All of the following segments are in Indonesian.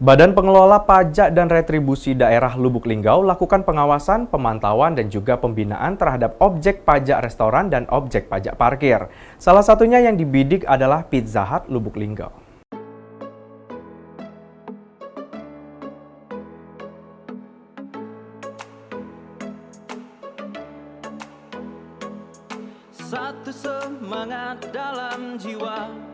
Badan Pengelola Pajak dan Retribusi Daerah Lubuk Linggau lakukan pengawasan, pemantauan, dan juga pembinaan terhadap objek pajak restoran dan objek pajak parkir. Salah satunya yang dibidik adalah Pizza Hut Lubuk Linggau. Satu semangat dalam jiwa.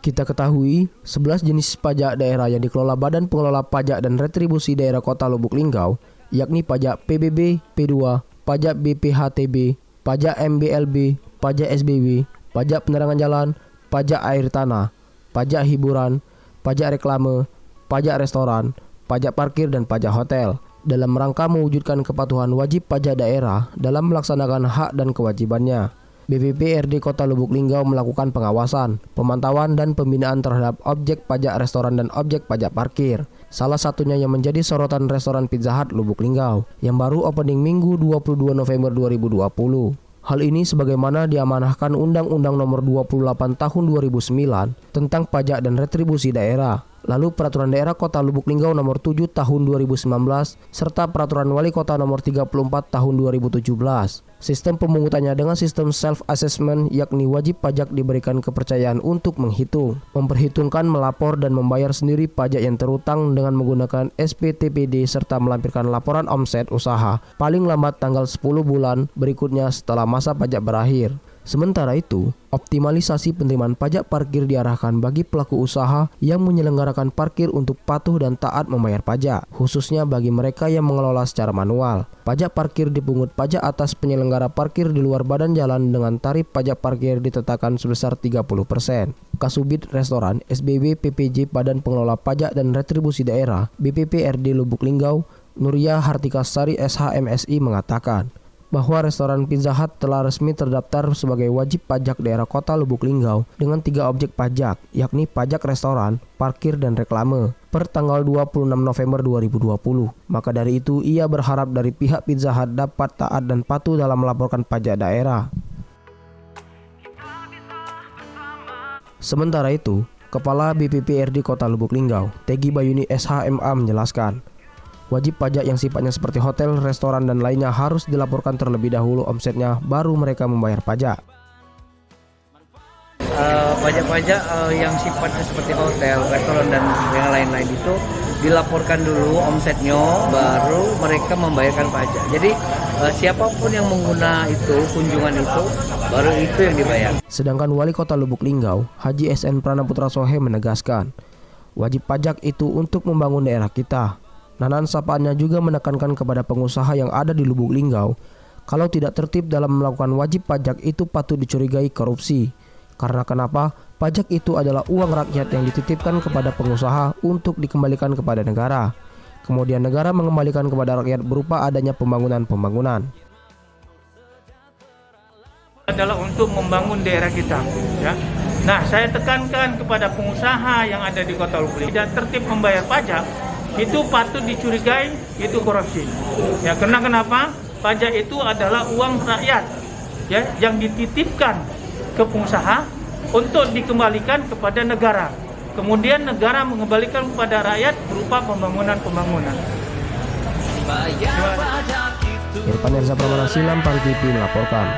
Kita ketahui, 11 jenis pajak daerah yang dikelola Badan Pengelola Pajak dan Retribusi Daerah Kota Lubuk Linggau, yakni pajak PBB, P2, pajak BPHTB, pajak MBLB, pajak SBB, pajak penerangan jalan, pajak air tanah, pajak hiburan, pajak reklame, pajak restoran, pajak parkir, dan pajak hotel, dalam rangka mewujudkan kepatuhan wajib pajak daerah dalam melaksanakan hak dan kewajibannya. BPPRD Kota Lubuk Linggau melakukan pengawasan, pemantauan, dan pembinaan terhadap objek pajak restoran dan objek pajak parkir. Salah satunya yang menjadi sorotan restoran Pizza Hut Lubuk Linggau yang baru opening Minggu 22 November 2020. Hal ini sebagaimana diamanahkan Undang-Undang Nomor 28 Tahun 2009 tentang Pajak dan Retribusi Daerah, lalu Peraturan Daerah Kota Lubuk Linggau Nomor 7 Tahun 2019 serta Peraturan Wali Kota Nomor 34 Tahun 2017. Sistem pemungutannya dengan sistem self-assessment, yakni wajib pajak diberikan kepercayaan untuk menghitung, memperhitungkan, melapor, dan membayar sendiri pajak yang terutang dengan menggunakan SPTPD serta melampirkan laporan omset usaha paling lambat tanggal 10 bulan berikutnya setelah masa pajak berakhir. Sementara itu, optimalisasi penerimaan pajak parkir diarahkan bagi pelaku usaha yang menyelenggarakan parkir untuk patuh dan taat membayar pajak, khususnya bagi mereka yang mengelola secara manual. Pajak parkir dipungut pajak atas penyelenggara parkir di luar badan jalan dengan tarif pajak parkir ditetapkan sebesar 30%. Kasubit Restoran SBB PPJ Badan Pengelola Pajak dan Retribusi Daerah BPPRD Lubuk Linggau, Nuria Hartikasari SHMSI mengatakan bahwa restoran Pizza Hut telah resmi terdaftar sebagai wajib pajak daerah Kota Lubuk Linggau dengan 3 objek pajak, yakni pajak restoran, parkir, dan reklame per tanggal 26 November 2020. Maka dari itu, ia berharap dari pihak Pizza Hut dapat taat dan patuh dalam melaporkan pajak daerah. Sementara itu, Kepala BPPRD Kota Lubuk Linggau, Tegi Bayuni SHMA menjelaskan, wajib pajak yang sifatnya seperti hotel, restoran, dan lainnya harus dilaporkan terlebih dahulu omsetnya, baru mereka membayar pajak. Pajak-pajak yang sifatnya seperti hotel, restoran, dan yang lain-lain itu dilaporkan dulu omsetnya, baru mereka membayarkan pajak. Jadi siapapun yang mengguna itu, kunjungan itu, baru itu yang dibayar. Sedangkan Wali Kota Lubuk Linggau, Haji SN Pranaputra Sohe menegaskan, wajib pajak itu untuk membangun daerah kita. Nanan sapaannya juga menekankan kepada pengusaha yang ada di Lubuk Linggau, kalau tidak tertib dalam melakukan wajib pajak itu patut dicurigai korupsi. Karena kenapa? Pajak itu adalah uang rakyat yang dititipkan kepada pengusaha untuk dikembalikan kepada negara. Kemudian negara mengembalikan kepada rakyat berupa adanya pembangunan. Adalah untuk membangun daerah kita, ya. Nah, saya tekankan kepada pengusaha yang ada di Kota Lubuk Linggau tidak tertib membayar pajak, itu patut dicurigai, itu korupsi. Ya, karena kenapa? Pajak itu adalah uang rakyat, ya, yang dititipkan ke pengusaha untuk dikembalikan kepada negara. Kemudian negara mengembalikan kepada rakyat berupa pembangunan. Irfan Erza Pramana Silam, Pari TV melaporkan.